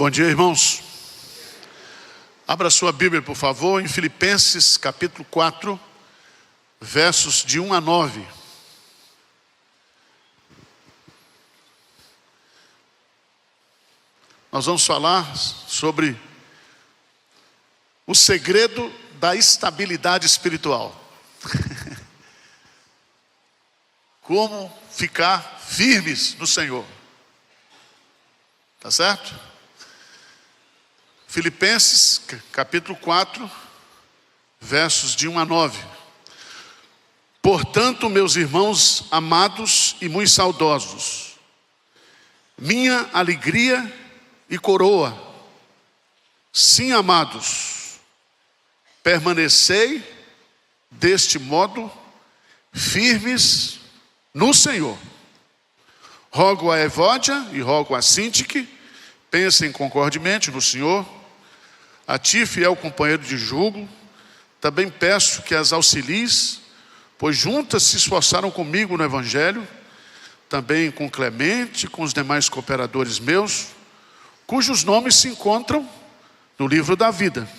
Bom dia, irmãos. Abra sua Bíblia, por favor, em Filipenses capítulo 4, versos de 1 a 9. Nós vamos falar sobre o segredo da estabilidade espiritual. Como ficar firmes no Senhor. Tá certo? Filipenses capítulo 4, versos de 1 a 9. Portanto, meus irmãos amados e muito saudosos, minha alegria e coroa, sim, amados, permanecei deste modo firmes no Senhor. Rogo a Evódia e rogo a Sintique, pensem concordemente no Senhor. A ti, fiel companheiro de jugo, também peço que as auxilies, pois juntas se esforçaram comigo no Evangelho, também com Clemente, com os demais cooperadores meus, cujos nomes se encontram no livro da vida.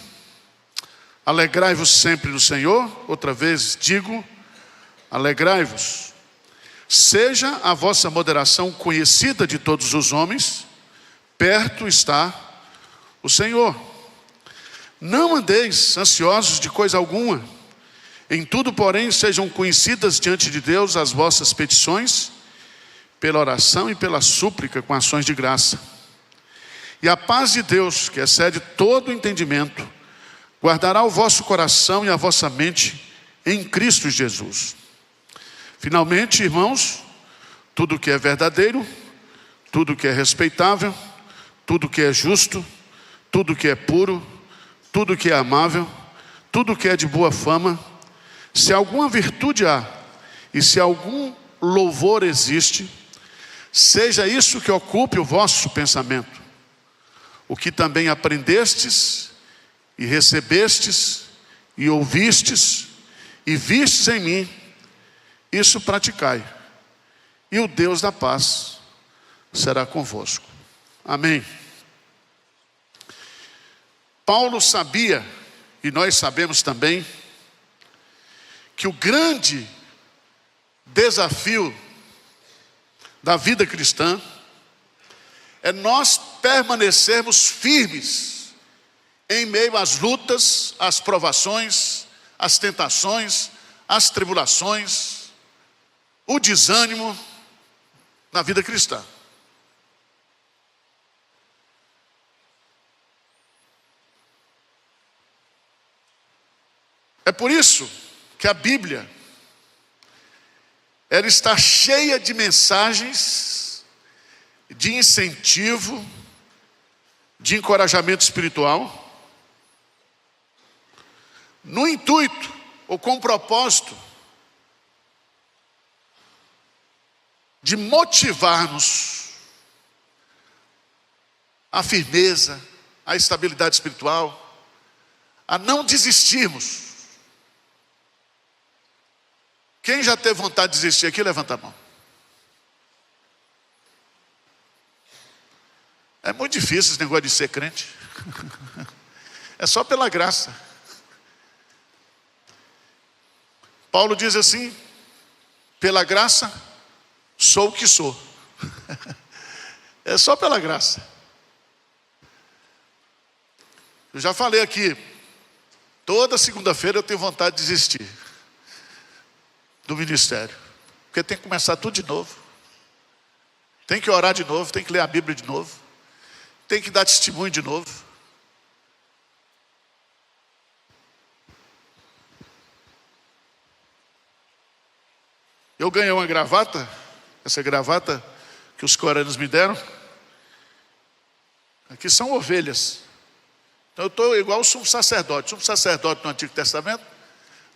Alegrai-vos sempre no Senhor. Outra vez digo, alegrai-vos. Seja a vossa moderação conhecida de todos os homens, perto está o Senhor. Não andeis ansiosos de coisa alguma. Em tudo, porém, sejam conhecidas diante de Deus as vossas petições, pela oração e pela súplica com ações de graça. E a paz de Deus, que excede todo o entendimento, guardará o vosso coração e a vossa mente em Cristo Jesus. Finalmente, irmãos, tudo que é verdadeiro, tudo que é respeitável, tudo que é justo, tudo que é puro, tudo que é amável, tudo que é de boa fama, se alguma virtude há e se algum louvor existe, seja isso que ocupe o vosso pensamento. O que também aprendestes e recebestes e ouvistes e vistes em mim, isso praticai, e o Deus da paz será convosco. Amém. Paulo sabia, e nós sabemos também, que o grande desafio da vida cristã é nós permanecermos firmes em meio às lutas, às provações, às tentações, às tribulações, o desânimo na vida cristã. É por isso que a Bíblia, ela está cheia de mensagens de incentivo, de encorajamento espiritual, no intuito ou com o propósito de motivar-nos à firmeza, à estabilidade espiritual, a não desistirmos. Quem já teve vontade de desistir aqui, levanta a mão. É muito difícil esse negócio de ser crente. É só pela graça. Paulo diz assim: pela graça sou o que sou. É só pela graça. Eu já falei aqui, toda segunda-feira eu tenho vontade de desistir do ministério, porque tem que começar tudo de novo, tem que orar de novo, tem que ler a Bíblia de novo, tem que dar testemunho de novo. Eu ganhei uma gravata, essa gravata que os coreanos me deram, aqui são ovelhas, então eu estou igual o sumo sacerdote. O sumo sacerdote no Antigo Testamento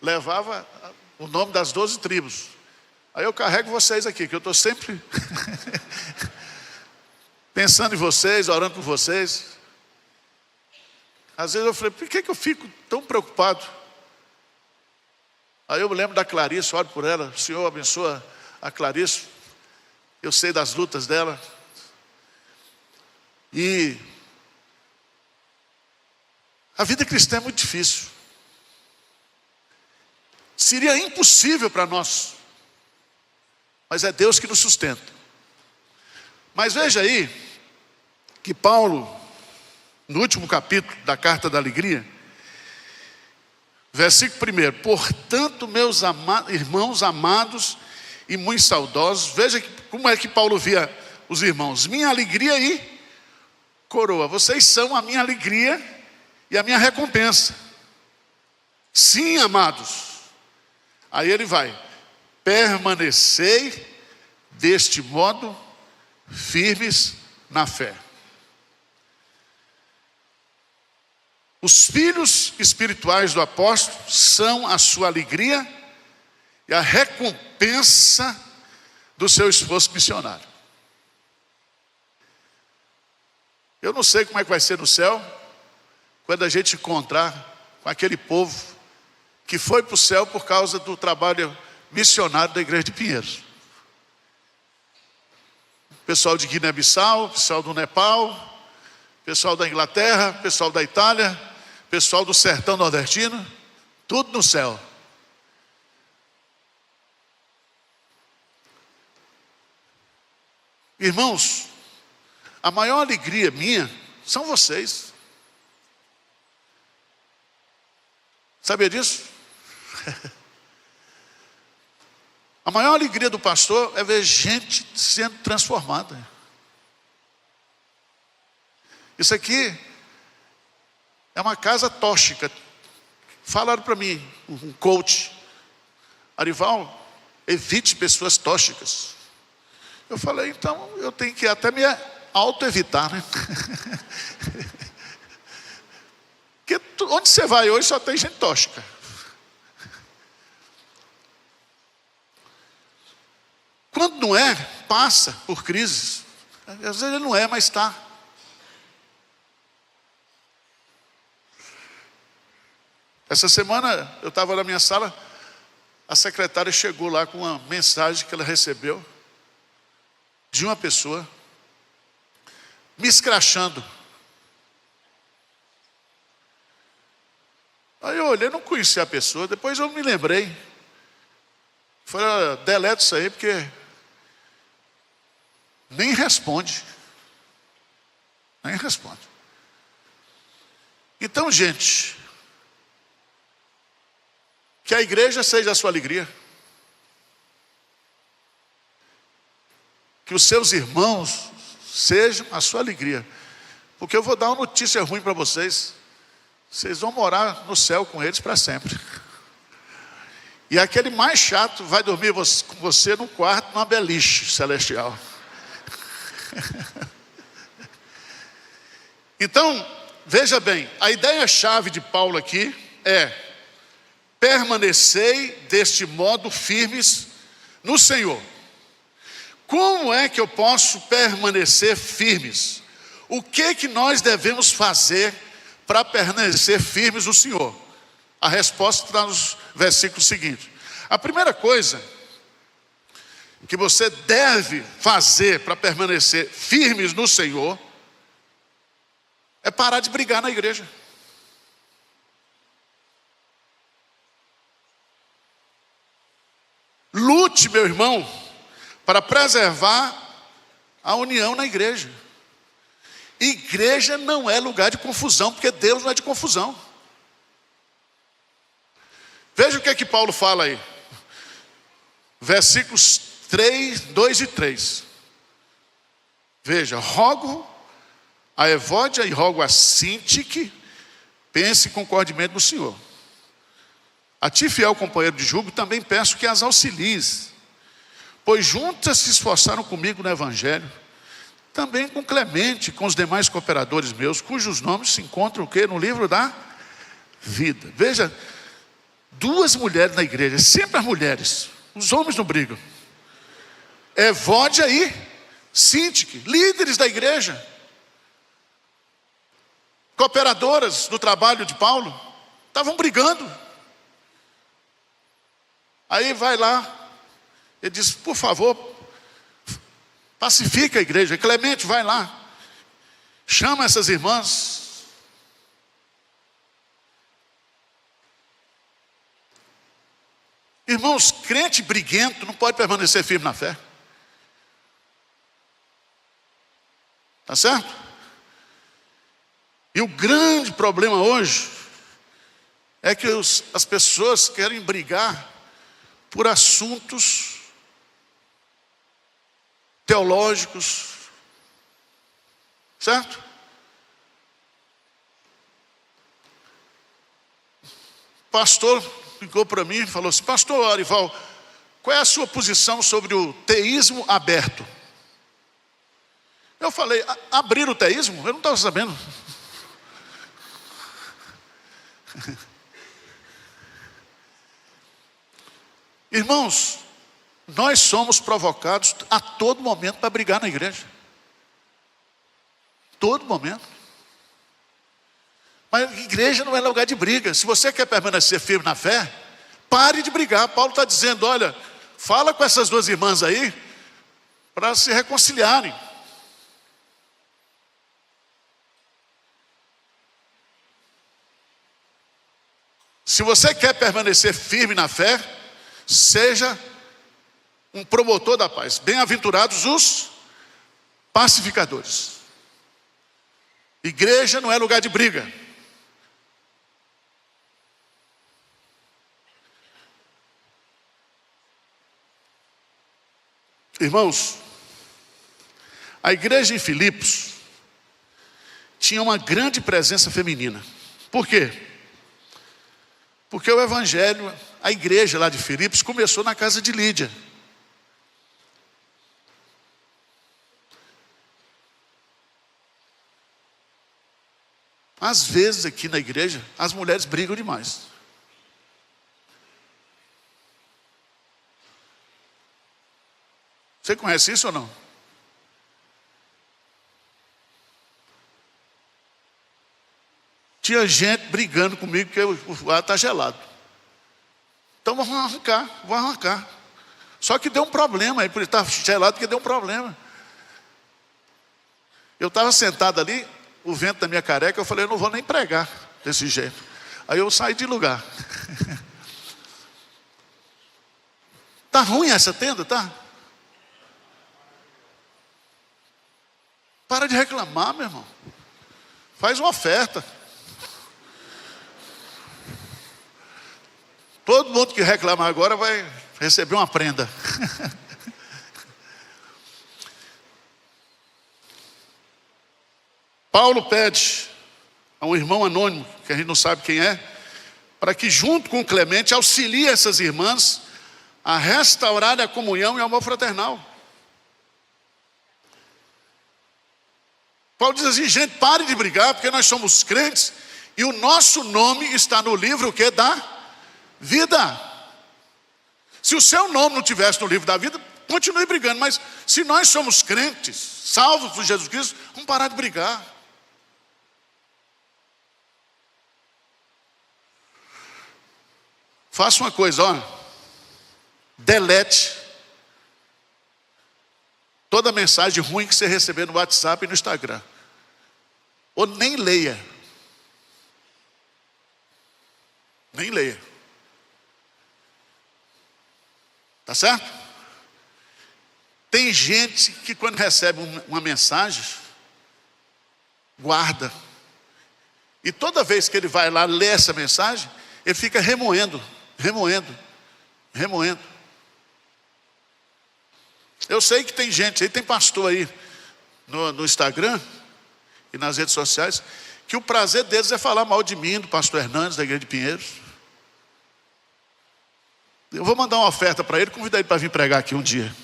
levava o nome das 12 tribos. Aí eu carrego vocês aqui, que eu estou sempre pensando em vocês, orando por vocês. Às vezes eu falei, por que eu fico tão preocupado? Aí eu me lembro da Clarice, oro por ela. O Senhor abençoa a Clarice. Eu sei das lutas dela. E A vida cristã é muito difícil. Seria impossível para nós. Mas é Deus que nos sustenta. Mas veja aí, que Paulo, no último capítulo da Carta da Alegria, versículo 1: portanto, meus irmãos amados e muito saudosos, veja como é que Paulo via os irmãos: minha alegria e coroa. Vocês são a minha alegria e a minha recompensa. Sim, amados. Aí ele vai: permanecei deste modo firmes na fé. Os filhos espirituais do apóstolo são a sua alegria e a recompensa do seu esforço missionário. Eu não sei como é que vai ser no céu, quando a gente encontrar com aquele povo que foi para o céu por causa do trabalho missionário da igreja de Pinheiros. Pessoal de Guiné-Bissau, pessoal do Nepal, pessoal da Inglaterra, pessoal da Itália, pessoal do sertão nordestino, tudo no céu. Irmãos, a maior alegria minha são vocês. Sabia disso? A maior alegria do pastor é ver gente sendo transformada. Isso aqui é uma casa tóxica. Falaram para mim, um coach: Arival, evite pessoas tóxicas. Eu falei: então eu tenho que até me auto-evitar, né? Porque onde você vai hoje só tem gente tóxica. Quando não é, passa por crises. Às vezes ele não é, mas está. Essa semana eu estava na minha sala, a secretária chegou lá com uma mensagem que ela recebeu de uma pessoa me escrachando. Aí eu olhei, não conhecia a pessoa, depois eu me lembrei. Falei: deleta isso aí, porque nem responde. Nem responde. Então, gente, que a igreja seja a sua alegria. Que os seus irmãos sejam a sua alegria. Porque eu vou dar uma notícia ruim para vocês. Vocês vão morar no céu com eles para sempre. E aquele mais chato vai dormir com você no quarto, numa beliche celestial. Então, veja bem, a ideia-chave de Paulo aqui é: permanecei deste modo firmes no Senhor. Como é que eu posso permanecer firmes? O que nós devemos fazer para permanecer firmes no Senhor? A resposta está nos versículos seguintes. A primeira coisa que você deve fazer para permanecer firmes no Senhor é parar de brigar na igreja. Lute, meu irmão, para preservar a união na igreja. Igreja não é lugar de confusão, porque Deus não é de confusão. Veja o que é que Paulo fala aí. Versículos 2 e 3. Veja: rogo a Evódia e rogo a Sintique, pense concordemente no Senhor. A ti, fiel companheiro de julgo, também peço que as auxilies, pois juntas se esforçaram comigo no Evangelho, também com Clemente, com os demais cooperadores meus, cujos nomes se encontram o quê? No livro da vida. Veja, duas mulheres na igreja, sempre as mulheres, os homens não brigam. Evódia e Sintique, líderes da igreja, cooperadoras do trabalho de Paulo, estavam brigando. Aí vai lá, ele diz: por favor, pacifica a igreja. Clemente, vai lá, chama essas irmãs. Irmãos, crente briguento não pode permanecer firme na fé. Tá certo? E o grande problema hoje é que as pessoas querem brigar por assuntos teológicos, certo? O pastor ligou para mim e falou assim: pastor Arival, qual é a sua posição sobre o teísmo aberto? Eu falei: abrir o teísmo? Eu não estava sabendo. Irmãos, nós somos provocados a todo momento para brigar na igreja. Todo momento. Mas igreja não é lugar de briga. Se você quer permanecer firme na fé, pare de brigar. Paulo está dizendo: olha, fala com essas duas irmãs aí para se reconciliarem. Se você quer permanecer firme na fé, seja um promotor da paz. Bem-aventurados os pacificadores. Igreja não é lugar de briga. Irmãos, a igreja em Filipos tinha uma grande presença feminina. Por quê? Porque o evangelho, a igreja lá de Filipos começou na casa de Lídia. Às vezes aqui na igreja, as mulheres brigam demais. Você conhece isso ou não? Tinha gente brigando comigo que o ar está gelado. Então vamos arrancar. Só que deu um problema aí, por estar gelado, porque deu um problema. Eu estava sentado ali, o vento da minha careca, eu falei: eu não vou nem pregar desse jeito. Aí eu saí de lugar. Tá ruim essa tenda, tá? Para de reclamar, meu irmão. Faz uma oferta. Todo mundo que reclamar agora vai receber uma prenda. Paulo pede a um irmão anônimo, que a gente não sabe quem é, para que junto com Clemente auxilie essas irmãs a restaurar a comunhão e o amor fraternal. Paulo diz assim: gente, pare de brigar, porque nós somos crentes e o nosso nome está no livro que da vida. Se o seu nome não tivesse no livro da vida, continue brigando. Mas se nós somos crentes, salvos por Jesus Cristo, vamos parar de brigar. Faça uma coisa, ó. Delete toda mensagem ruim que você receber no WhatsApp e no Instagram. Ou nem leia. Nem leia. Tá certo? Tem gente que quando recebe uma mensagem, guarda. E toda vez que ele vai lá ler essa mensagem, ele fica remoendo. Eu sei que tem gente aí, tem pastor aí no Instagram e nas redes sociais, que o prazer deles é falar mal de mim, do pastor Hernandes, da igreja de Pinheiros. Eu vou mandar uma oferta para ele, convidar ele para vir pregar aqui um dia.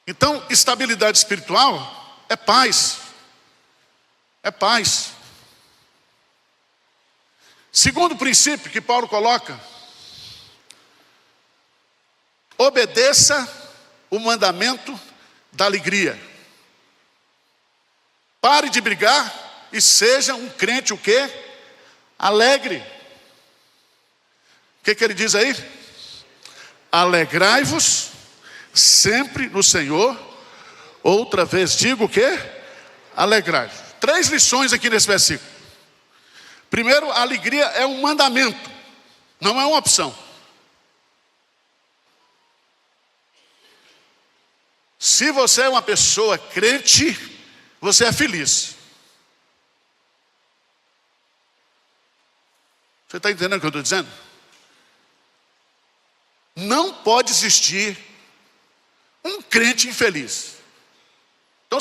Então, estabilidade espiritual é paz. É paz. Segundo princípio que Paulo coloca: obedeça o mandamento da alegria. Pare de brigar e seja um crente o quê? Alegre. O que ele diz aí? Alegrai-vos sempre no Senhor. Outra vez digo o quê? Alegrai-vos. 3 lições aqui nesse versículo. Primeiro, a alegria é um mandamento, não é uma opção. Se você é uma pessoa crente, você é feliz. Você está entendendo o que eu estou dizendo? Não pode existir um crente infeliz. Então,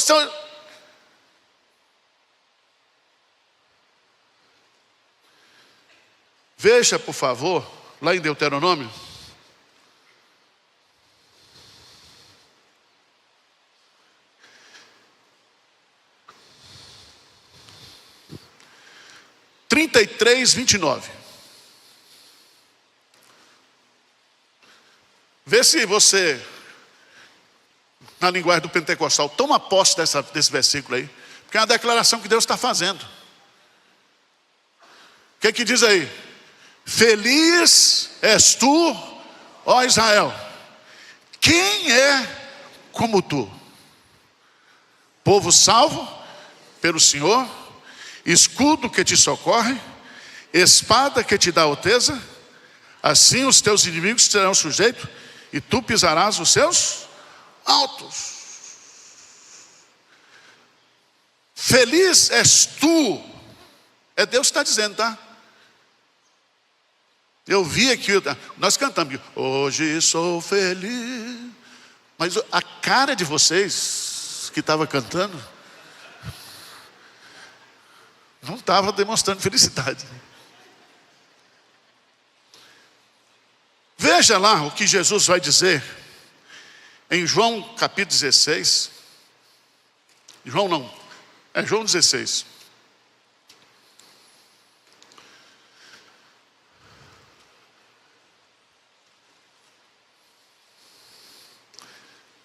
veja, por favor, lá em Deuteronômio. Trinta e três, 29. Vê se você, na linguagem do pentecostal, toma posse desse versículo aí. Porque é uma declaração que Deus está fazendo. O que é que diz aí? Feliz és tu, ó Israel. Quem é como tu? Povo salvo pelo Senhor, escudo que te socorre, espada que te dá alteza. Assim os teus inimigos serão sujeitos e tu pisarás os seus altos. Feliz és tu. É Deus que está dizendo, tá? Eu vi aqui, nós cantamos, hoje sou feliz. Mas a cara de vocês que estava cantando não estava demonstrando felicidade. Veja lá o que Jesus vai dizer em João capítulo 16. João 16.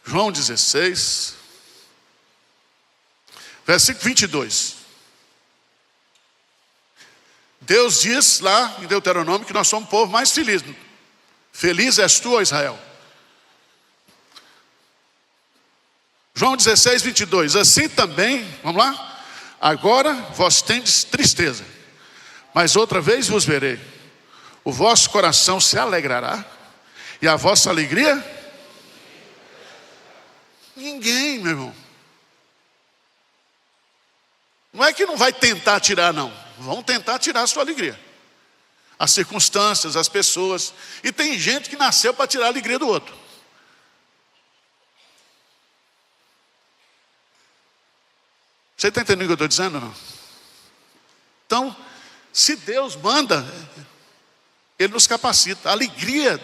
João 16, versículo 22. Deus diz lá em Deuteronômio que nós somos o povo mais feliz. Feliz és tu, ó Israel. João 16, 22. Assim também, vamos lá? Agora vós tendes tristeza, mas outra vez vos verei. O vosso coração se alegrará, e a vossa alegria? Ninguém, meu irmão. Não é que não vai tentar tirar, não. Vão tentar tirar a sua alegria. As circunstâncias, as pessoas. E tem gente que nasceu para tirar a alegria do outro. Você está entendendo o que eu estou dizendo, não? Então, se Deus manda, Ele nos capacita. A alegria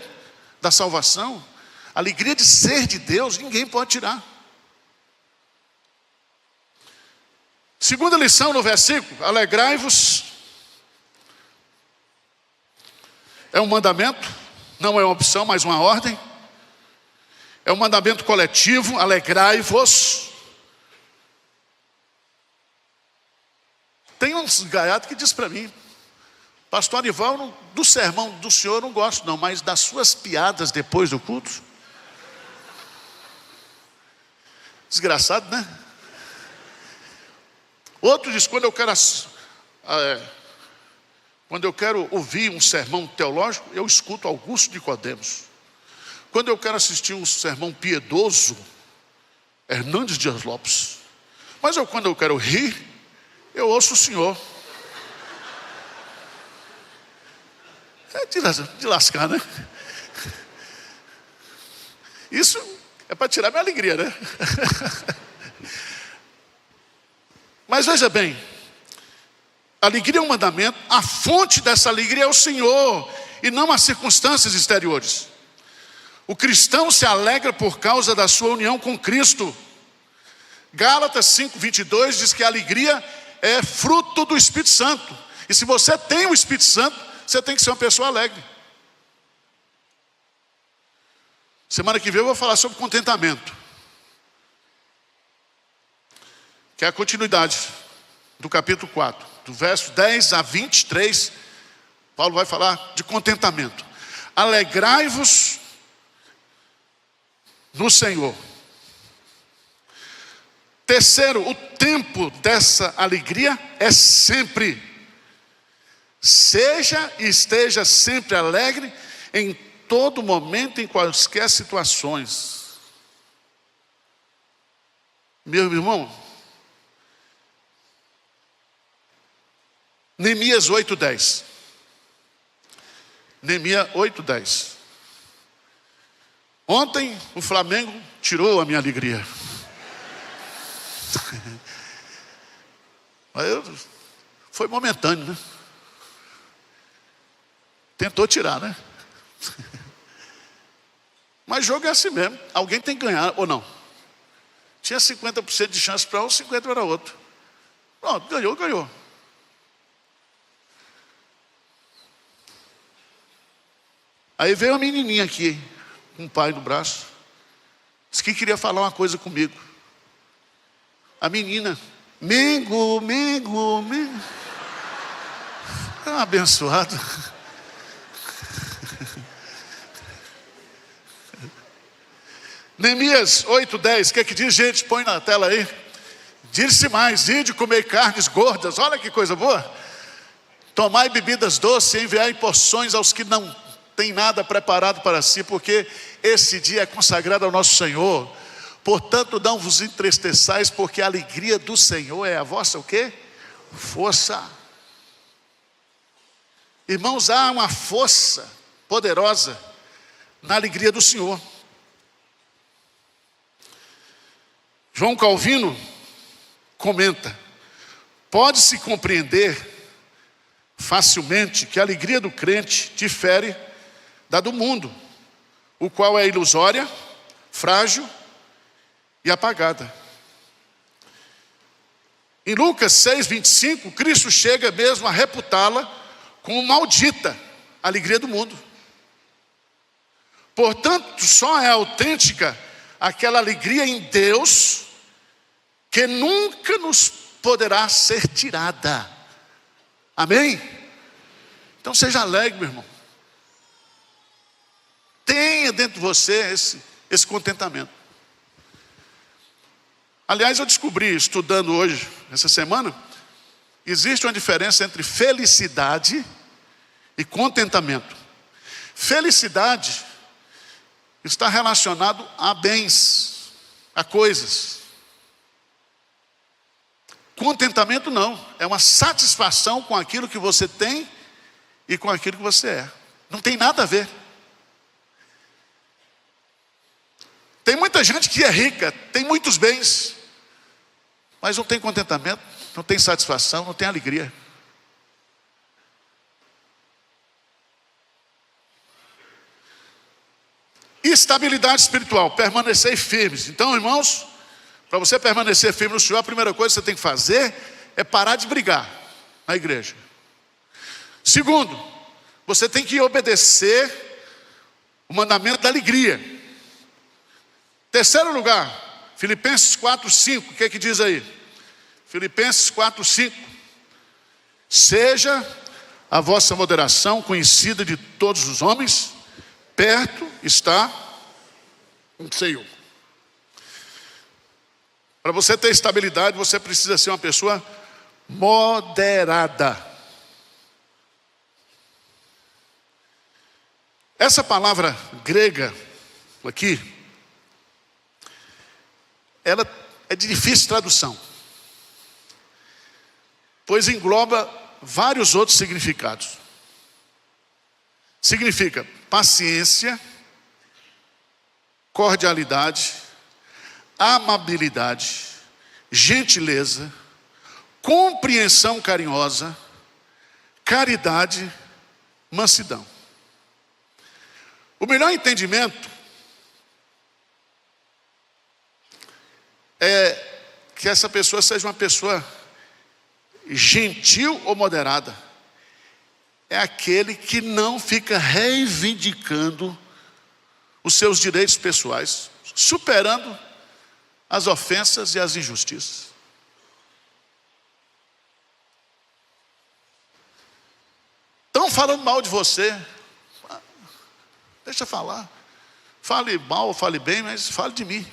da salvação, a alegria de ser de Deus, ninguém pode tirar. Segunda lição no versículo, alegrai-vos. É um mandamento, não é uma opção, mas uma ordem. É um mandamento coletivo, alegrai-vos. Tem uns gaiatos que diz para mim, pastor Arival, do sermão do senhor eu não gosto não, mas das suas piadas depois do culto. Desgraçado, né? Outro diz, quando eu quero ouvir um sermão teológico, eu escuto Augusto Nicodemos. Quando eu quero assistir um sermão piedoso, Hernandes Dias Lopes. Mas quando eu quero rir, eu ouço o senhor. É de lascar, né? Isso é para tirar minha alegria, né? Mas veja bem, a alegria é um mandamento, a fonte dessa alegria é o Senhor, e não as circunstâncias exteriores. O cristão se alegra por causa da sua união com Cristo. Gálatas 5:22 diz que a alegria é fruto do Espírito Santo. E se você tem o Espírito Santo, você tem que ser uma pessoa alegre. Semana que vem eu vou falar sobre contentamento, que é a continuidade do capítulo 4, do verso 10 a 23, Paulo vai falar de contentamento. Alegrai-vos no Senhor. Terceiro, o tempo dessa alegria é sempre. Seja e esteja sempre alegre em todo momento, em quaisquer situações. Meu irmão, Neemias 8:10. Neemias 8:10. Ontem o Flamengo tirou a minha alegria. Foi momentâneo, né? Tentou tirar, né? Mas jogo é assim mesmo. Alguém tem que ganhar, ou não? Tinha 50% de chance para um, 50% para outro. Pronto, ganhou. Aí veio uma menininha aqui, com o pai no braço. Disse que queria falar uma coisa comigo. A menina, Mengo. É um abençoado. Neemias 8:10, o que é que diz, gente? Põe na tela aí. Diz-se mais, de comer carnes gordas, olha que coisa boa. Tomai bebidas doces e enviai porções aos que não têm nada preparado para si, porque esse dia é consagrado ao nosso Senhor. Portanto, não vos entristeçais, porque a alegria do Senhor é a vossa o quê? Força. Irmãos, há uma força poderosa na alegria do Senhor. João Calvino comenta: pode-se compreender facilmente que a alegria do crente difere da do mundo, o qual é ilusória, frágil e apagada. Em Lucas 6:25, Cristo chega mesmo a reputá-la como maldita, a alegria do mundo. Portanto, só é autêntica aquela alegria em Deus que nunca nos poderá ser tirada. Amém? Então seja alegre, meu irmão. Tenha dentro de você esse contentamento. Aliás, eu descobri, estudando hoje, essa semana, existe uma diferença entre felicidade e contentamento. Felicidade está relacionado a bens, a coisas. Contentamento não, é uma satisfação com aquilo que você tem e com aquilo que você é. Não tem nada a ver. Tem muita gente que é rica, tem muitos bens, mas não tem contentamento, não tem satisfação, não tem alegria. Estabilidade espiritual, permanecer firmes. Então, irmãos, para você permanecer firme no Senhor, a primeira coisa que você tem que fazer é parar de brigar na igreja. Segundo, você tem que obedecer o mandamento da alegria. Terceiro lugar, Filipenses 4:5, o que é que diz aí? Filipenses 4:5. Seja a vossa moderação conhecida de todos os homens, perto está o Senhor. Para você ter estabilidade, você precisa ser uma pessoa moderada. Essa palavra grega aqui, ela é de difícil tradução, pois engloba vários outros significados. Significa paciência, cordialidade, amabilidade, gentileza, compreensão carinhosa, caridade, mansidão. O melhor entendimento é que essa pessoa seja uma pessoa gentil ou moderada. É aquele que não fica reivindicando os seus direitos pessoais, superando as ofensas e as injustiças. Estão falando mal de você, deixa eu falar. Fale mal ou fale bem, mas fale de mim.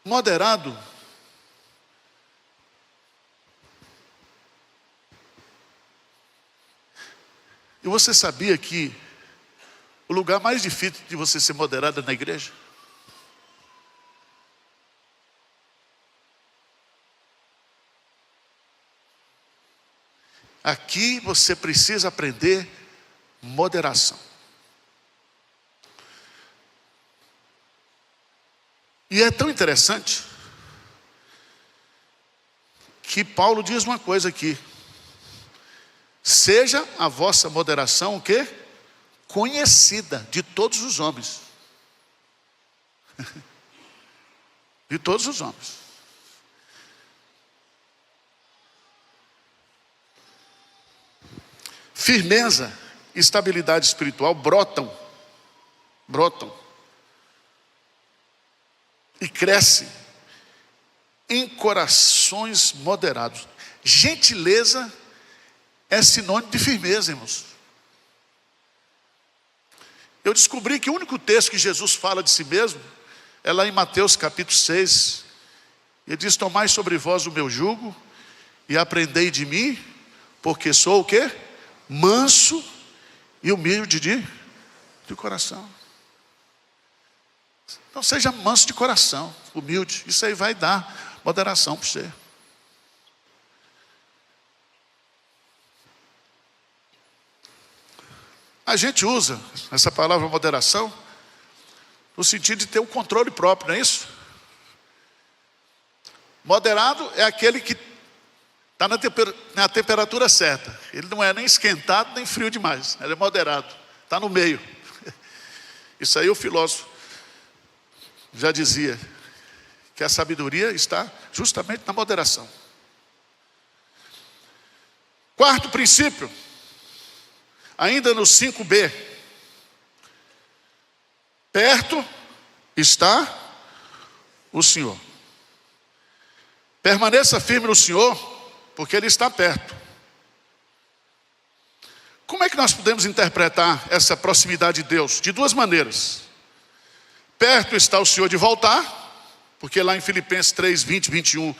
Moderado E você sabia que o lugar mais difícil de você ser moderado é na igreja? Aqui você precisa aprender moderação. E é tão interessante que Paulo diz uma coisa aqui: seja a vossa moderação o quê? Conhecida de todos os homens. De todos os homens. Firmeza e estabilidade espiritual brotam e crescem em corações moderados. Gentileza é sinônimo de firmeza, irmãos. Eu descobri que o único texto que Jesus fala de si mesmo é lá em Mateus capítulo 6. Ele diz: tomai sobre vós o meu jugo e aprendei de mim, porque sou o quê? Manso e humilde de coração. Então seja manso de coração, humilde. Isso aí vai dar moderação para você. A gente usa essa palavra moderação no sentido de ter o controle próprio, não é isso? Moderado é aquele que está na temperatura certa. Ele não é nem esquentado nem frio demais. Ele é moderado, está no meio. Isso aí o filósofo já dizia, que a sabedoria está justamente na moderação. Quarto princípio, ainda no 5b. Perto está o Senhor. Permaneça firme no Senhor, porque Ele está perto. Como é que nós podemos interpretar essa proximidade de Deus? De duas maneiras. Perto está o Senhor de voltar, porque lá em Filipenses 3, 20, 21,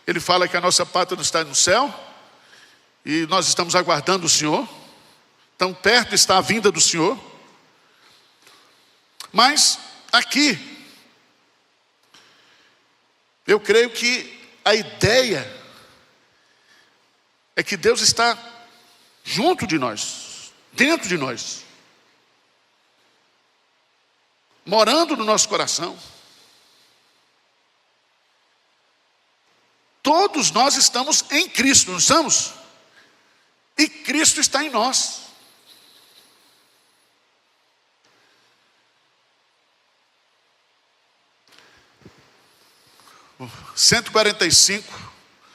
ele fala que a nossa pátria não está no céu, e nós estamos aguardando o Senhor. Então perto está a vinda do Senhor. Mas aqui, eu creio que a ideia é que Deus está junto de nós, dentro de nós, morando no nosso coração. Todos nós estamos em Cristo, não estamos? E Cristo está em nós.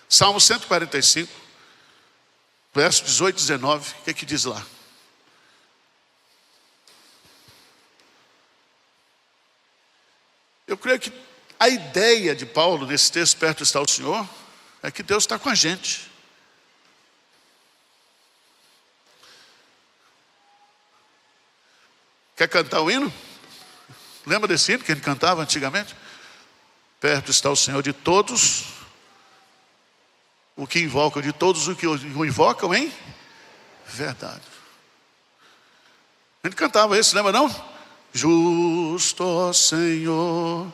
Salmo 145, verso 18 e 19, o que é que diz lá? Eu creio que a ideia de Paulo nesse texto, perto está o Senhor, é que Deus está com a gente. Quer cantar o hino? Lembra desse hino que ele cantava antigamente? Perto está o Senhor de todos o que invocam, de todos o que o invocam em verdade. Ele cantava isso, lembra não? Justo, ó Senhor,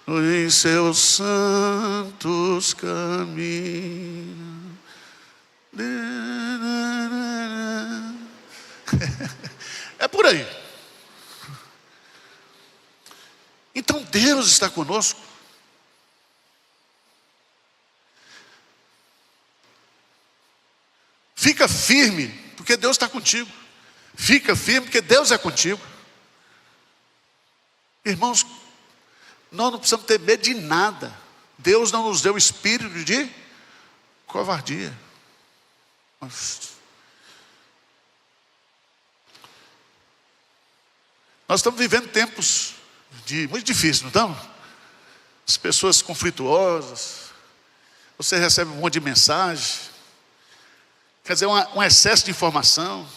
nos seus santos caminhos. É por aí. Então Deus está conosco. Fica firme, porque Deus está contigo. Fica firme, porque Deus é contigo. Irmãos, nós não precisamos ter medo de nada. Deus não nos deu espírito de covardia. Nós estamos vivendo tempos muito difíceis, não estamos? As pessoas conflituosas. Você recebe um monte de mensagem. Quer dizer, um excesso de informação.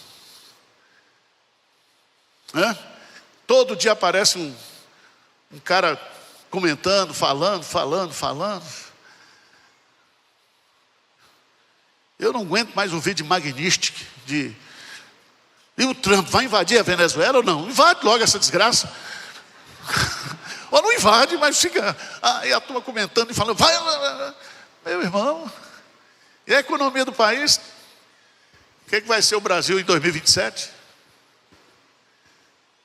Todo dia aparece um cara comentando, falando. Eu não aguento mais ouvir de Magnistic, de E o Trump vai invadir a Venezuela ou não? Invade logo essa desgraça. Ou não invade, mas fica aí a turma comentando e falando, vai, meu irmão. E a economia do país? O que vai ser o Brasil em 2027?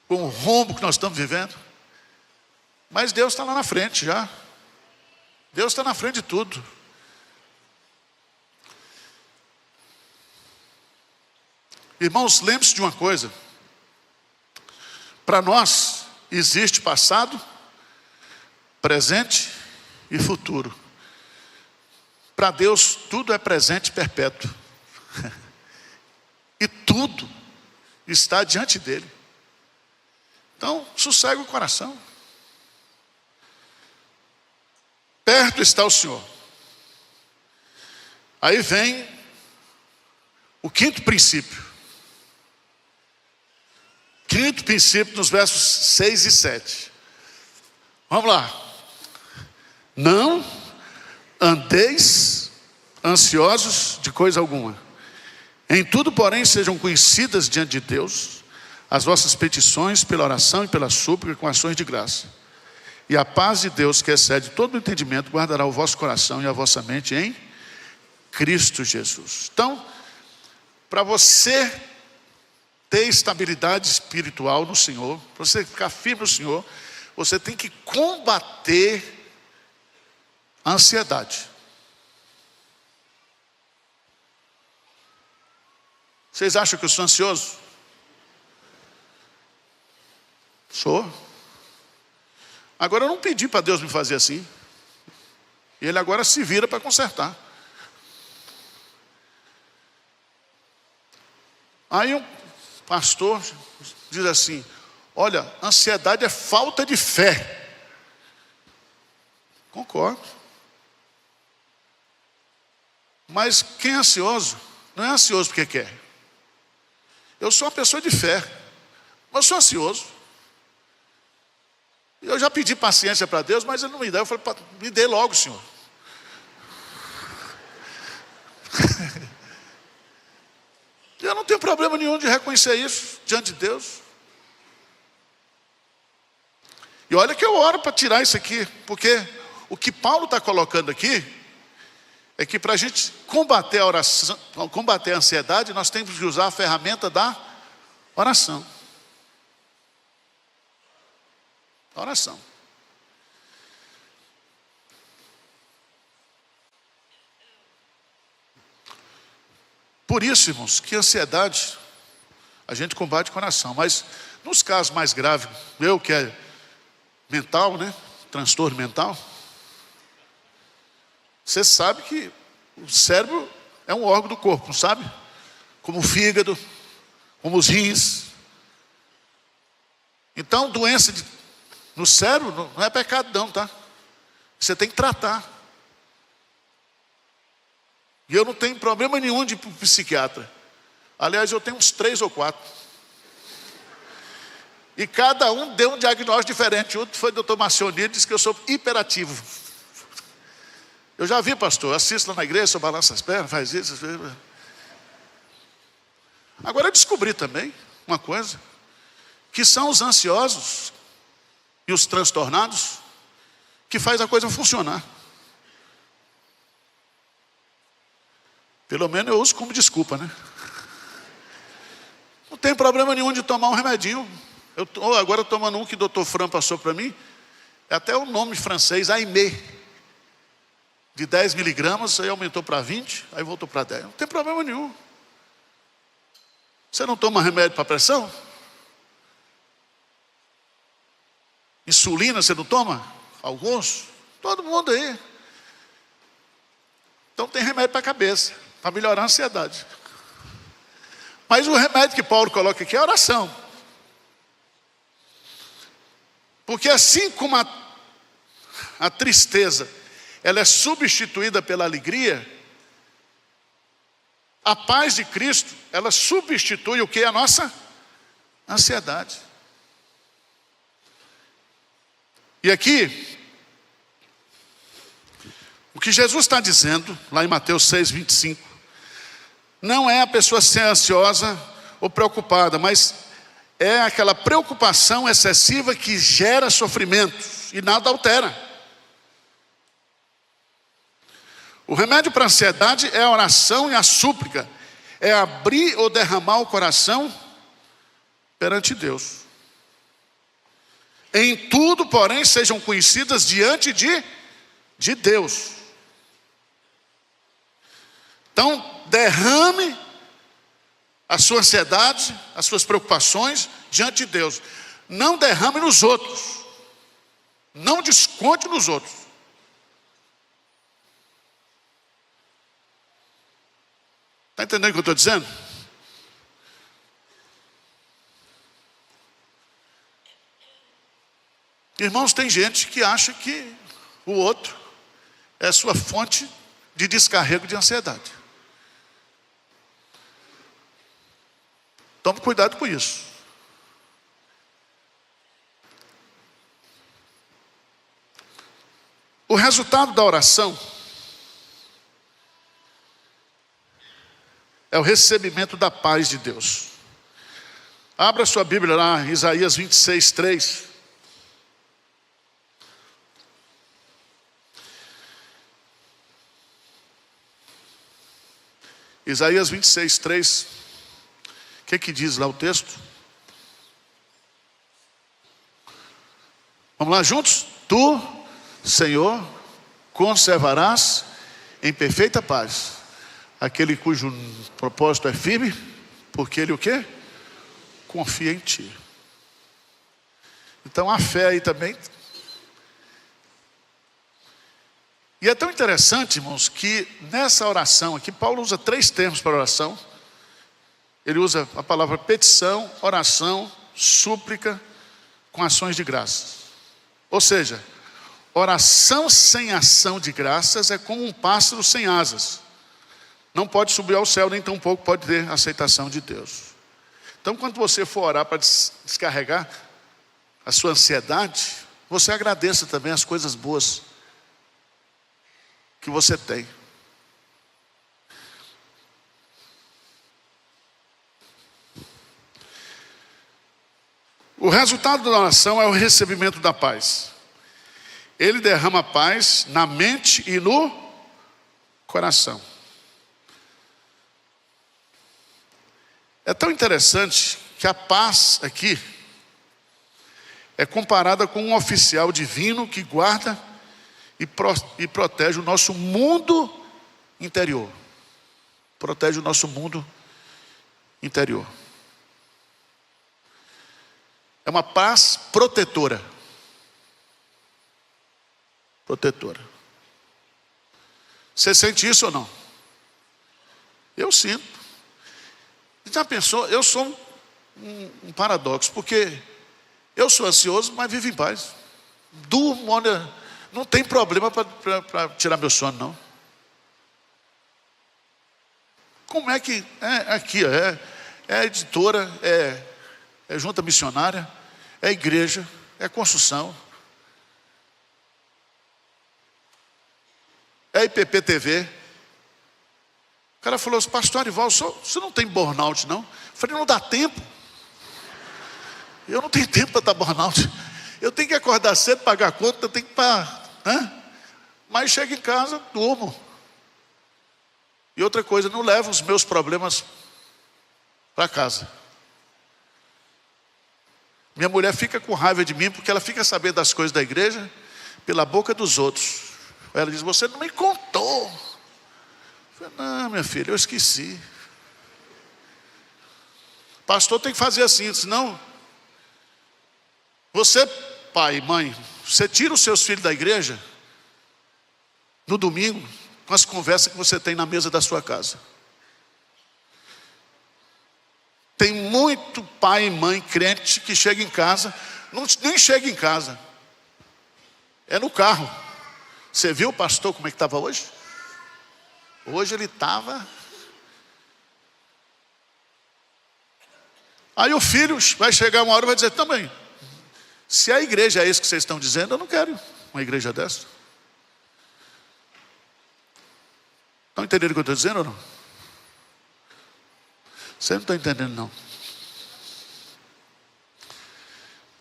Com o rombo que nós estamos vivendo. Mas Deus está lá na frente já. Deus está na frente de tudo. Irmãos, lembre-se de uma coisa. Para nós existe passado, presente e futuro. Para Deus tudo é presente perpétuo. E tudo está diante dele. Então, sossegue o coração. Perto está o Senhor. Aí vem o quinto princípio. Quinto princípio nos versos 6 e 7. Vamos lá. Não andeis ansiosos de coisa alguma. Em tudo, porém, sejam conhecidas diante de Deus as vossas petições pela oração e pela súplica com ações de graça. E a paz de Deus, que excede todo o entendimento, guardará o vosso coração e a vossa mente em Cristo Jesus. Então, para você ter estabilidade espiritual no Senhor, para você ficar firme no Senhor, você tem que combater a ansiedade. Vocês acham que eu sou ansioso? Sou. Agora eu não pedi para Deus me fazer assim. Ele agora se vira para consertar. Aí um pastor diz assim: olha, ansiedade é falta de fé. Concordo. Mas quem é ansioso, não é ansioso porque quer. Eu sou uma pessoa de fé, mas eu sou ansioso. Eu já pedi paciência para Deus, mas Ele não me dá. Eu falei, me dê logo, Senhor. Eu não tenho problema nenhum de reconhecer isso diante de Deus. E olha que eu oro para tirar isso aqui, porque o que Paulo está colocando aqui é que para a gente combater a oração, combater a ansiedade, nós temos que usar a ferramenta da oração. A oração. Por isso, irmãos, que a ansiedade a gente combate com a oração, mas nos casos mais graves, meu que é mental, né? Transtorno mental. Você sabe que o cérebro é um órgão do corpo, não sabe? Como o fígado, como os rins. Então, doença no cérebro não é pecado não, tá? Você tem que tratar. E eu não tenho problema nenhum de ir para o psiquiatra. Aliás, eu tenho uns 3 ou 4. E cada um deu um diagnóstico diferente. O outro foi o doutor Marcioni, disse que eu sou hiperativo. Eu já vi, pastor, assisto lá na igreja, só balança as pernas, faz isso. Agora eu descobri também uma coisa, que são os ansiosos e os transtornados que faz a coisa funcionar. Pelo menos eu uso como desculpa, né? Não tem problema nenhum de tomar um remedinho. Eu estou agora tomando um que o doutor Fran passou para mim. É até o nome francês, Aimé. De 10 miligramas, aí aumentou para 20, aí voltou para 10. Não tem problema nenhum. Você não toma remédio para pressão? Insulina você não toma? Alguns? Todo mundo aí. Então tem remédio para a cabeça, para melhorar a ansiedade. Mas o remédio que Paulo coloca aqui é a oração. Porque assim como a tristeza, ela é substituída pela alegria, a paz de Cristo, ela substitui o que? A nossa ansiedade. E aqui, o que Jesus está dizendo, lá em Mateus 6, 25, não é a pessoa ser ansiosa ou preocupada, mas é aquela preocupação excessiva que gera sofrimento e nada altera. O remédio para a ansiedade é a oração e a súplica, é abrir ou derramar o coração perante Deus. Em tudo, porém, sejam conhecidas diante de Deus. Então, derrame a sua ansiedade, as suas preocupações diante de Deus. Não derrame nos outros. Não desconte nos outros. Está entendendo o que eu estou dizendo? Irmãos, tem gente que acha que o outro é sua fonte de descarrego de ansiedade. Tome cuidado com isso. O resultado da oração é o recebimento da paz de Deus. Abra sua Bíblia lá, Isaías 26, 3. Isaías 26, 3. O que diz lá o texto? Vamos lá juntos? Tu, Senhor, conservarás em perfeita paz aquele cujo propósito é firme, porque ele o quê? Confia em ti. Então a fé aí também. E é tão interessante, irmãos, que nessa oração aqui, Paulo usa 3 termos para oração. Ele usa a palavra petição, oração, súplica, com ações de graças. Ou seja, oração sem ação de graças é como um pássaro sem asas. Não pode subir ao céu, nem tampouco pode ter aceitação de Deus. Então, quando você for orar para descarregar a sua ansiedade, você agradeça também as coisas boas que você tem. O resultado da oração é o recebimento da paz. Ele derrama paz na mente e no coração. É tão interessante que a paz aqui é comparada com um oficial divino que guarda e protege o nosso mundo interior. Protege o nosso mundo interior. É uma paz protetora. Protetora. Você sente isso ou não? Eu sinto. Já pensou? Eu sou um paradoxo, porque eu sou ansioso, mas vivo em paz. Durmo, olha, não tem problema para tirar meu sono, não. Como é que é aqui? É editora, é junta missionária, é igreja, é construção, é IPP-TV. O cara falou assim: pastor Arival, você não tem burnout, não? Eu falei: não dá tempo. Eu não tenho tempo para estar burnout. Eu tenho que acordar cedo, pagar a conta, eu tenho que mas chego em casa, durmo. E outra coisa, não levo os meus problemas para casa. Minha mulher fica com raiva de mim porque ela fica sabendo das coisas da igreja pela boca dos outros. Ela diz: você não me contou. Eu falei: não, minha filha, eu esqueci. Pastor tem que fazer assim, senão você, pai e mãe, você tira os seus filhos da igreja no domingo com as conversas que você tem na mesa da sua casa. Tem muito pai e mãe crente que chega em casa, nem chega em casa, é no carro. Você viu o pastor como é que estava hoje? Hoje ele estava. Aí o filho vai chegar uma hora e vai dizer: também, se a igreja é isso que vocês estão dizendo, eu não quero uma igreja dessa. Estão entendendo o que eu estou dizendo ou não? Você não está entendendo, não.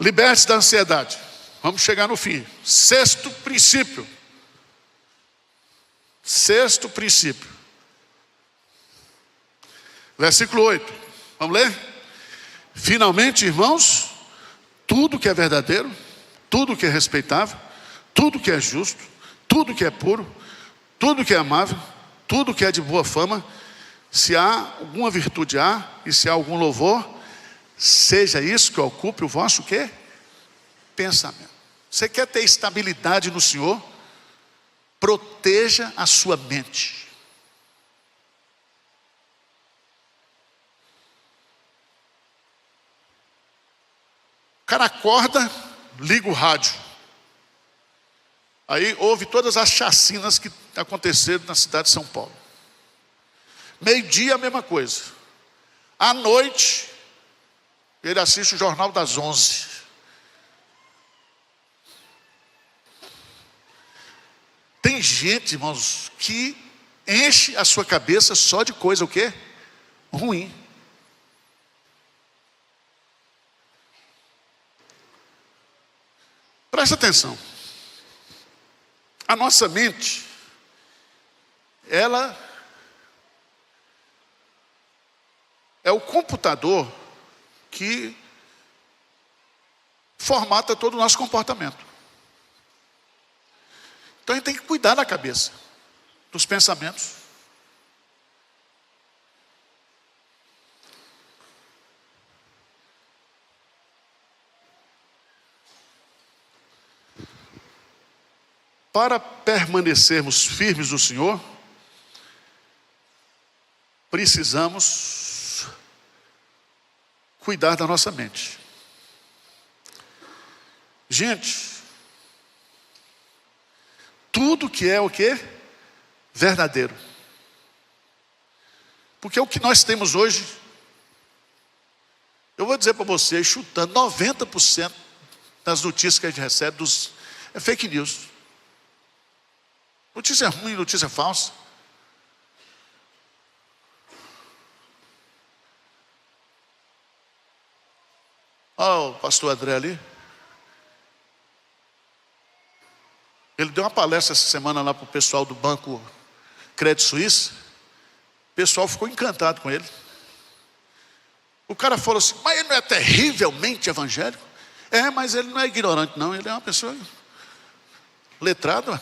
Liberte-se da ansiedade. Vamos chegar no fim. Sexto princípio. Sexto princípio. Versículo 8. Vamos ler? Finalmente, irmãos, tudo que é verdadeiro, tudo que é respeitável, tudo que é justo, tudo que é puro, tudo que é amável, tudo que é de boa fama, se há alguma virtude e se há algum louvor, seja isso que ocupe o vosso quê? Pensamento. Você quer ter estabilidade no Senhor? Proteja a sua mente. O cara acorda, liga o rádio. Aí ouve todas as chacinas que aconteceram na cidade de São Paulo. Meio-dia a mesma coisa. À noite, ele assiste o Jornal das 11. Tem gente, irmãos, que enche a sua cabeça só de coisa o quê? Ruim. Presta atenção. A nossa mente, ela é o computador que formata todo o nosso comportamento. Então a gente tem que cuidar da cabeça, dos pensamentos. Para permanecermos firmes no Senhor, precisamos cuidar da nossa mente. Gente, tudo que é o quê? Verdadeiro. Porque o que nós temos hoje, eu vou dizer para vocês, chutando, 90% das notícias que a gente recebe é fake news. Notícia ruim, notícia falsa. Olha o pastor André ali. Ele deu uma palestra essa semana lá para o pessoal do Banco Credit Suisse. O pessoal ficou encantado com ele. O cara falou assim, mas ele não é terrivelmente evangélico? É, mas ele não é ignorante não, ele é uma pessoa letrada.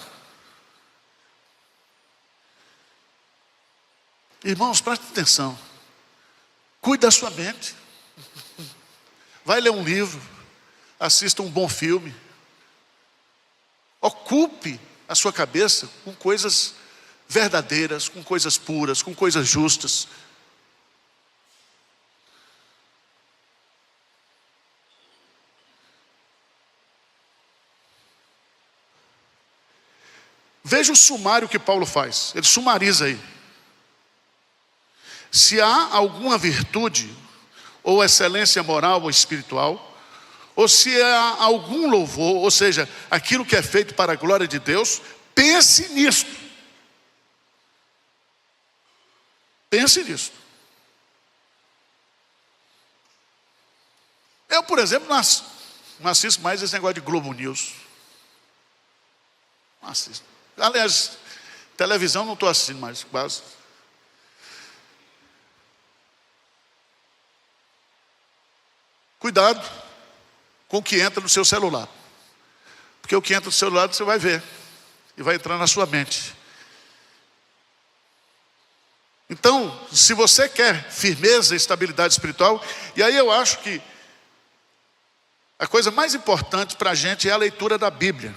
Irmãos, preste atenção. Cuide da sua mente. Vai ler um livro. Assista um bom filme. Ocupe a sua cabeça com coisas verdadeiras, com coisas puras, com coisas justas. Veja o sumário que Paulo faz. Ele sumariza aí. Se há alguma virtude, ou excelência moral ou espiritual, ou se há algum louvor, ou seja, aquilo que é feito para a glória de Deus, pense nisto. Pense nisto. Eu, por exemplo, não assisto mais esse negócio de Globo News. Não assisto. Aliás, televisão não estou assistindo mais, quase. Cuidado com o que entra no seu celular. Porque o que entra no celular você vai ver. E vai entrar na sua mente. Então, se você quer firmeza e estabilidade espiritual, e aí eu acho que a coisa mais importante para a gente é a leitura da Bíblia.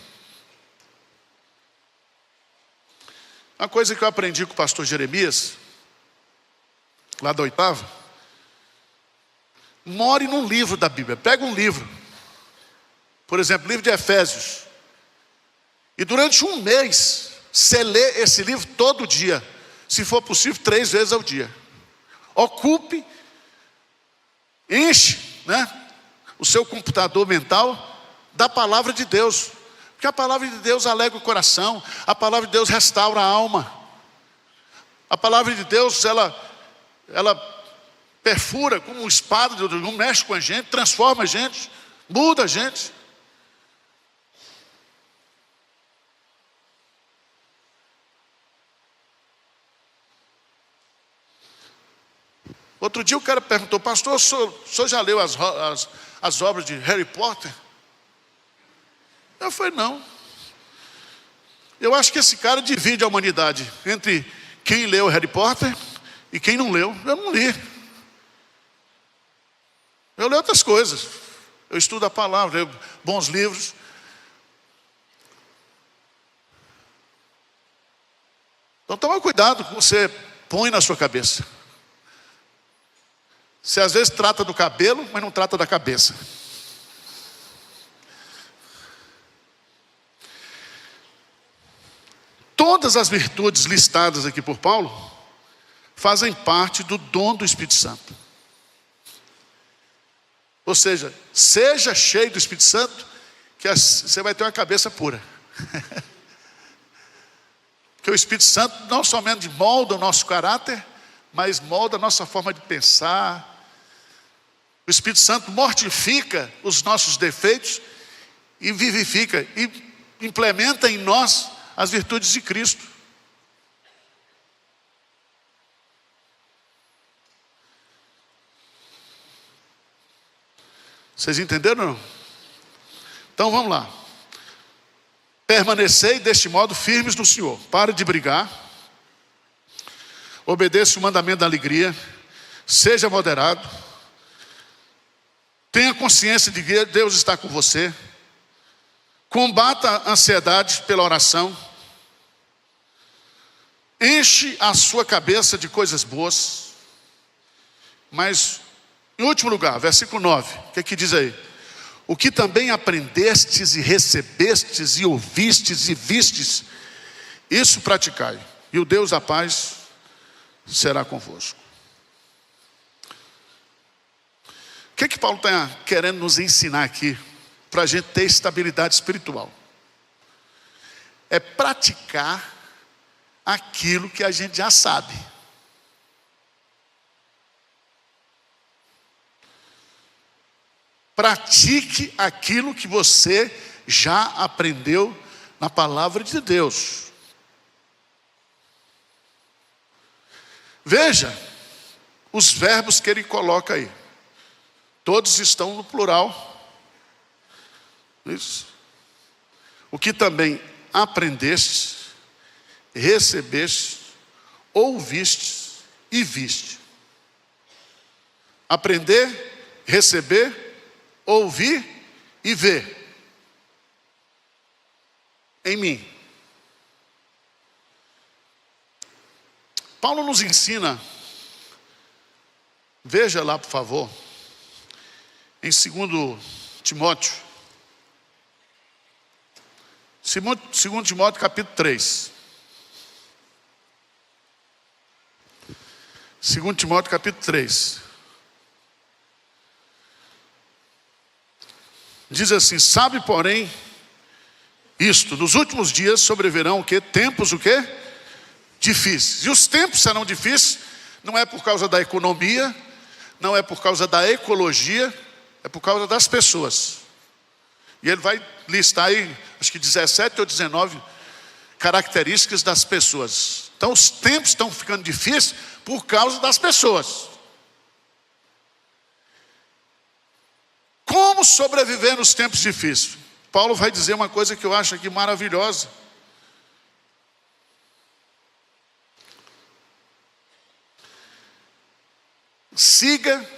Uma coisa que eu aprendi com o pastor Jeremias, lá da 8ª, more num livro da Bíblia. Pega um livro, por exemplo, livro de Efésios, e durante um mês você lê esse livro todo dia, se for possível 3 vezes ao dia. Ocupe, enche, o seu computador mental da palavra de Deus, porque a palavra de Deus alegra o coração, a palavra de Deus restaura a alma, a palavra de Deus ela perfura como uma espada, mexe com a gente, transforma a gente. Muda a gente. Outro dia o cara perguntou: pastor, o senhor já leu as obras de Harry Potter? Eu falei: não. Eu acho que esse cara divide a humanidade entre quem leu Harry Potter e quem não leu. Eu não li. Eu leio outras coisas. Eu estudo a palavra, leio bons livros. Então toma cuidado com o que você põe na sua cabeça. Você às vezes trata do cabelo, mas não trata da cabeça. Todas as virtudes listadas aqui por Paulo fazem parte do dom do Espírito Santo. Ou seja, seja cheio do Espírito Santo, que você vai ter uma cabeça pura. Porque o Espírito Santo não somente molda o nosso caráter, mas molda a nossa forma de pensar. O Espírito Santo mortifica os nossos defeitos e vivifica e implementa em nós as virtudes de Cristo. Vocês entenderam? Não? Então vamos lá. Permanecei deste modo firmes no Senhor. Pare de brigar. Obedeça o mandamento da alegria. Seja moderado. Tenha consciência de que Deus está com você. Combata a ansiedade pela oração. Enche a sua cabeça de coisas boas. Mas, em último lugar, versículo 9. O que diz aí? O que também aprendestes e recebestes e ouvistes e vistes, isso praticai. E o Deus da paz será convosco. O que Paulo está querendo nos ensinar aqui, para a gente ter estabilidade espiritual? É praticar aquilo que a gente já sabe. Pratique aquilo que você já aprendeu na palavra de Deus. Veja os verbos que ele coloca aí. Todos estão no plural. Isso. O que também aprendeste, recebeste, ouviste e viste. Aprender, receber, ouvir e ver. Em mim. Paulo nos ensina, veja lá por favor, em 2 Timóteo. 2 Timóteo capítulo 3. 2 Timóteo capítulo 3. Diz assim: sabe, porém, isto, nos últimos dias sobrevirão o quê? Tempos o quê? Difíceis. E os tempos serão difíceis, não é por causa da economia, não é por causa da ecologia, é por causa das pessoas. E ele vai listar aí, acho que 17 ou 19 características das pessoas. Então os tempos estão ficando difíceis por causa das pessoas. Como sobreviver nos tempos difíceis? Paulo vai dizer uma coisa que eu acho aqui maravilhosa. Siga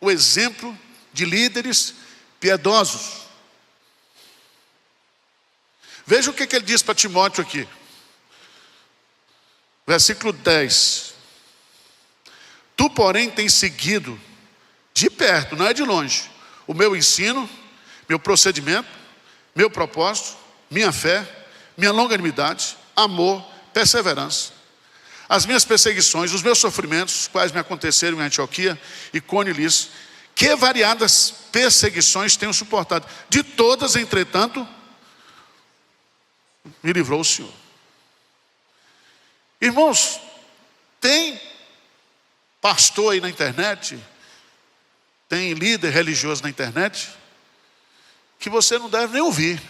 o exemplo de líderes piedosos. Veja o que ele diz para Timóteo aqui. Versículo 10. Tu, porém, tens seguido de perto, não é de longe, o meu ensino, meu procedimento, meu propósito, minha fé, minha longanimidade, amor, perseverança, as minhas perseguições, os meus sofrimentos, os quais me aconteceram em Antioquia, Icônio e Listra, que variadas perseguições tenho suportado. De todas, entretanto, me livrou o Senhor. Irmãos, tem pastor aí na internet tem líder religioso na internet que você não deve nem ouvir.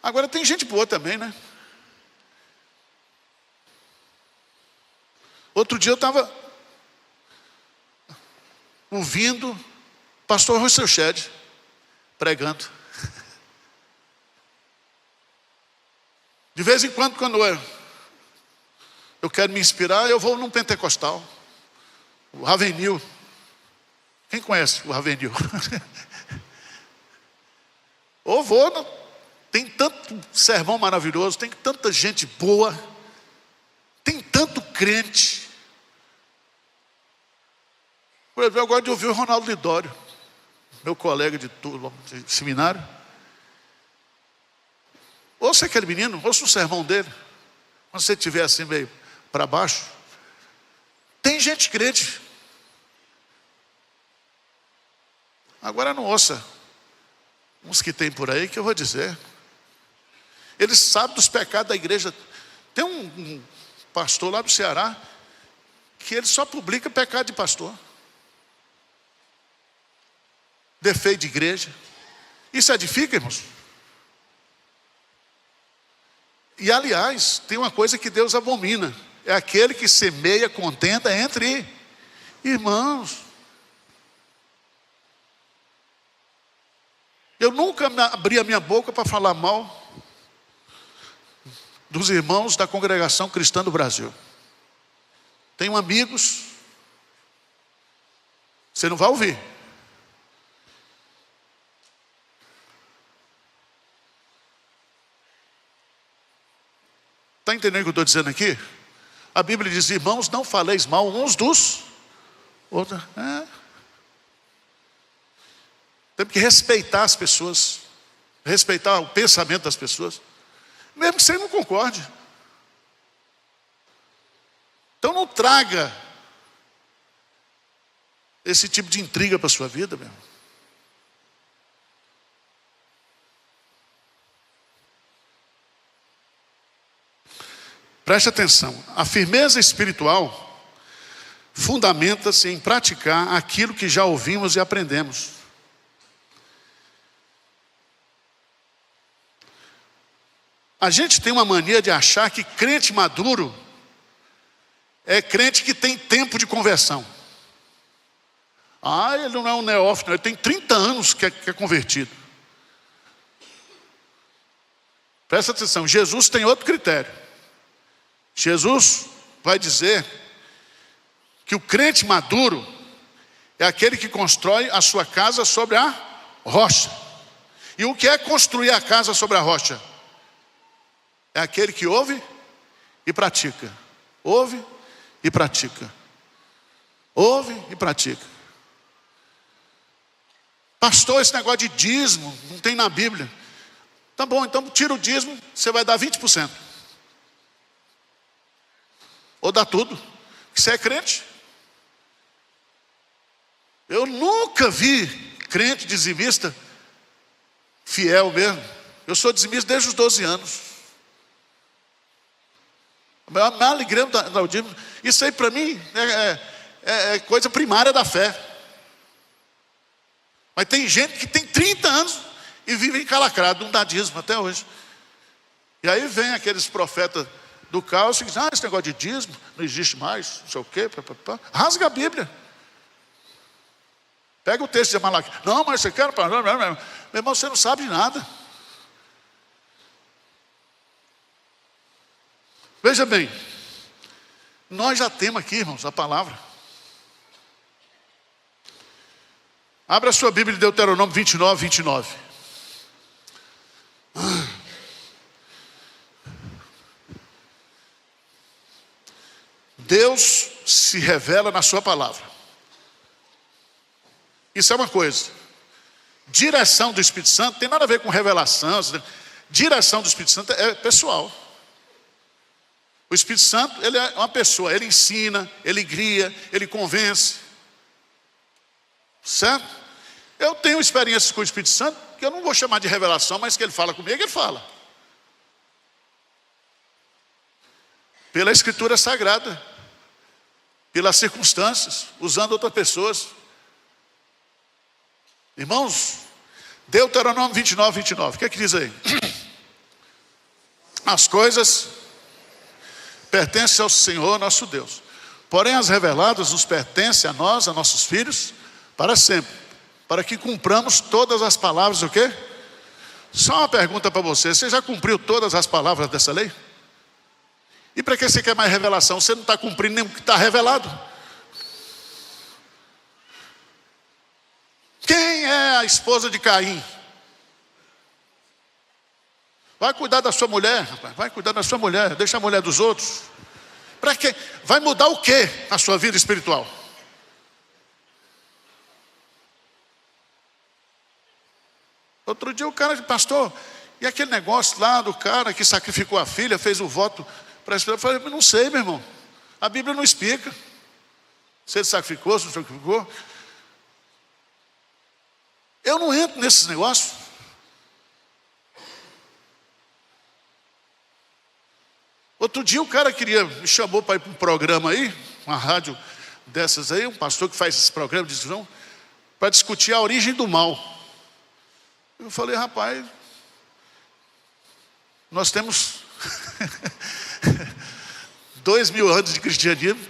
Agora tem gente boa também, né? Outro dia eu estava ouvindo o pastor Russell Shedd pregando. De vez em quando eu quero me inspirar, eu vou num pentecostal, o Ravenil. Quem conhece o Ravenil? Ou vou, tem tanto sermão maravilhoso, tem tanta gente boa, tem tanto crente. Por exemplo, eu gosto de ouvir o Ronaldo Lidório, meu colega de turma, de seminário. Ouça aquele menino, ouça o sermão dele. Quando você estiver assim meio para baixo, tem gente crente. Agora não ouça uns que tem por aí que eu vou dizer. Eles sabem dos pecados da igreja. Tem um pastor lá do Ceará que ele só publica pecado de pastor, defeito de igreja. Isso edifica, irmãos? E aliás, tem uma coisa que Deus abomina: é aquele que semeia contenda entre irmãos. Eu nunca abri a minha boca para falar mal dos irmãos da congregação cristã do Brasil. Tenho amigos, você não vai ouvir. Está entendendo o que eu estou dizendo aqui? A Bíblia diz: irmãos, não faleis mal uns dos outros. Temos que respeitar as pessoas, respeitar o pensamento das pessoas, mesmo que você não concorde. Então não traga esse tipo de intriga para a sua vida, meu. Preste atenção, a firmeza espiritual fundamenta-se em praticar aquilo que já ouvimos e aprendemos. A gente tem uma mania de achar que crente maduro é crente que tem tempo de conversão. Ele não é um neófito, ele tem 30 anos que é convertido. Presta atenção, Jesus tem outro critério. Jesus vai dizer que o crente maduro é aquele que constrói a sua casa sobre a rocha. E o que é construir a casa sobre a rocha? É aquele que ouve e pratica. Ouve e pratica. Ouve e pratica. Pastor, esse negócio de dízimo não tem na Bíblia. Tá bom, então tira o dízimo, você vai dar 20%. Ou dá tudo, que você é crente. Eu nunca vi crente dizimista fiel mesmo. Eu sou dizimista desde os 12 anos. A alegria do dízimo, isso aí para mim é coisa primária da fé. Mas tem gente que tem 30 anos e vive encalacrado, não dá dízimo até hoje. E aí vem aqueles profetas do caos e diz: esse negócio de dízimo não existe mais, não sei o quê, rasga a Bíblia. Pega o texto de Malaquias. Não, mas você quer para meu irmão, você não sabe de nada. Veja bem, nós já temos aqui, irmãos, a palavra. Abra a sua Bíblia em Deuteronômio 29. Deus se revela na sua palavra. Isso é uma coisa. Direção do Espírito Santo tem nada a ver com revelação. Direção do Espírito Santo é pessoal. O Espírito Santo, ele é uma pessoa, ele ensina, ele guia, ele convence. Certo? Eu tenho experiências com o Espírito Santo que eu não vou chamar de revelação, mas que ele fala comigo, ele fala. Pela Escritura Sagrada. pelas circunstâncias, usando outras pessoas. Irmãos, Deuteronômio 29, 29, o que é que diz aí? As coisas pertencem ao Senhor nosso Deus, porém as reveladas nos pertencem a nós, a nossos filhos, para sempre, para que cumpramos todas as palavras, o quê? Só uma pergunta para você já cumpriu todas as palavras dessa lei? E para que você quer mais revelação? Você não está cumprindo nem o que está revelado. Quem é a esposa de Caim? Vai cuidar da sua mulher, rapaz. Vai cuidar da sua mulher. Deixa a mulher dos outros. Para quê? Vai mudar o quê na sua vida espiritual? Outro dia o cara disse, pastor, e aquele negócio lá do cara que sacrificou a filha, fez o voto para a esposa? Eu falei, não sei, meu irmão. A Bíblia não explica. Se ele sacrificou, se não sacrificou. Eu não entro nesses negócios. Outro dia o cara me chamou para ir para um programa aí, uma rádio dessas aí, um pastor que faz esse programa, disse, não, para discutir a origem do mal. Eu falei, rapaz, nós temos 2000 anos de cristianismo,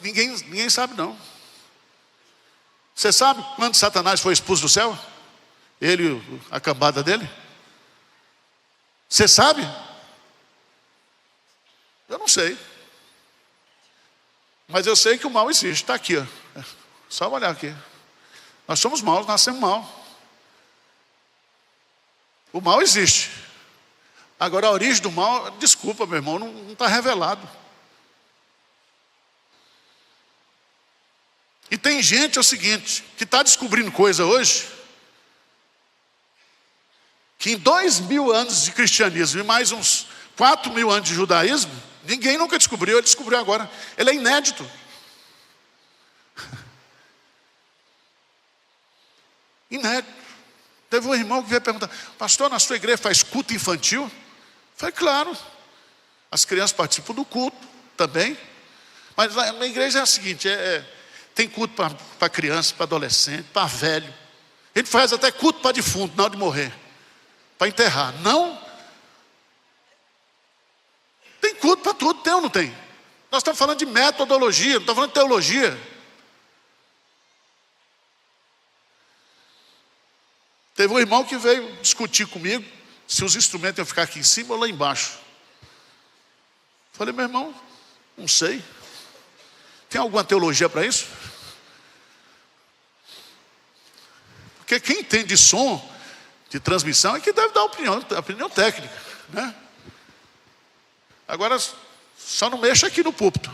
ninguém sabe não. Você sabe quando Satanás foi expulso do céu? Ele e a cambada dele? Você sabe? Eu não sei. Mas eu sei que o mal existe, está aqui, ó. Só olhar aqui. Nós somos maus, nascemos mal. O mal existe. Agora a origem do mal, desculpa meu irmão, não está revelado. E tem gente, é o seguinte, que está descobrindo coisa hoje, que em 2000 anos de cristianismo e mais uns 4000 anos de judaísmo, ninguém nunca descobriu, ele descobriu agora. Ele é inédito. Inédito. Teve um irmão que veio perguntar, pastor, na sua igreja faz culto infantil? Eu falei, claro. As crianças participam do culto também. Mas lá na igreja é o seguinte, tem culto para criança, para adolescente, para velho. Ele faz até culto para defunto, na hora de morrer. Para enterrar. Não. Tem culto para tudo, tem ou não tem? Nós estamos falando de metodologia, não estamos falando de teologia. Teve um irmão que veio discutir comigo se os instrumentos iam ficar aqui em cima ou lá embaixo. Falei, meu irmão, não sei. Tem alguma teologia para isso? Porque quem entende de som, de transmissão, é que deve dar opinião técnica, né? Agora, só não mexa aqui no púlpito.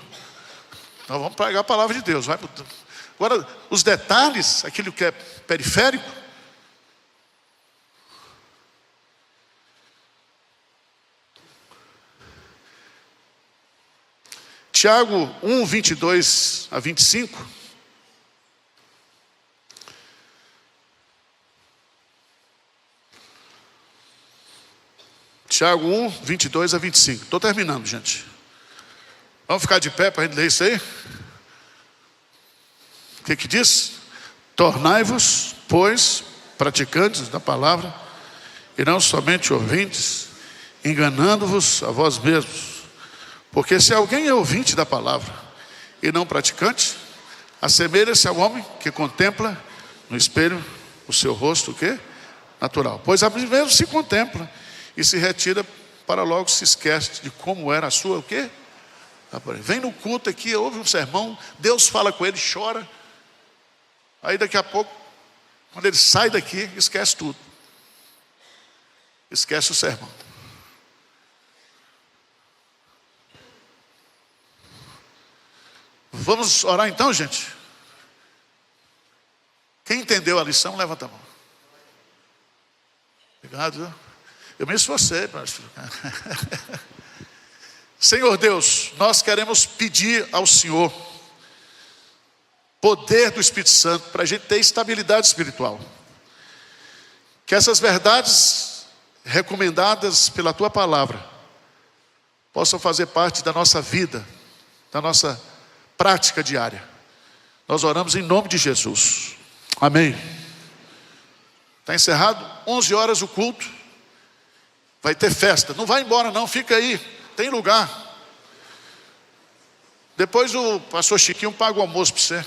Nós vamos pregar a palavra de Deus. Agora, os detalhes, aquilo que é periférico, Tiago 1, 22 a 25. Tiago 1, 22 a 25. Estou terminando, gente. Vamos ficar de pé para a gente ler isso aí? O que diz? Tornai-vos, pois, praticantes da palavra, e não somente ouvintes, enganando-vos a vós mesmos. Porque se alguém é ouvinte da palavra e não praticante, assemelha-se ao homem que contempla no espelho o seu rosto, o quê? Natural. Pois a si mesmo se contempla e se retira para logo se esquece de como era a sua, o quê? Vem no culto aqui, ouve um sermão, Deus fala com ele, chora. Aí daqui a pouco, quando ele sai daqui, esquece tudo. Esquece o sermão. Vamos orar então, gente? Quem entendeu a lição, levanta a mão. Obrigado. Eu me esforcei para explicar. Senhor Deus, nós queremos pedir ao Senhor poder do Espírito Santo para a gente ter estabilidade espiritual. Que essas verdades recomendadas pela Tua palavra possam fazer parte da nossa vida, da nossa prática diária. Nós oramos em nome de Jesus. Amém. Está encerrado? 11 horas o culto. Vai ter festa. Não vai embora não, fica aí. Tem lugar. Depois o pastor Chiquinho paga o almoço para você.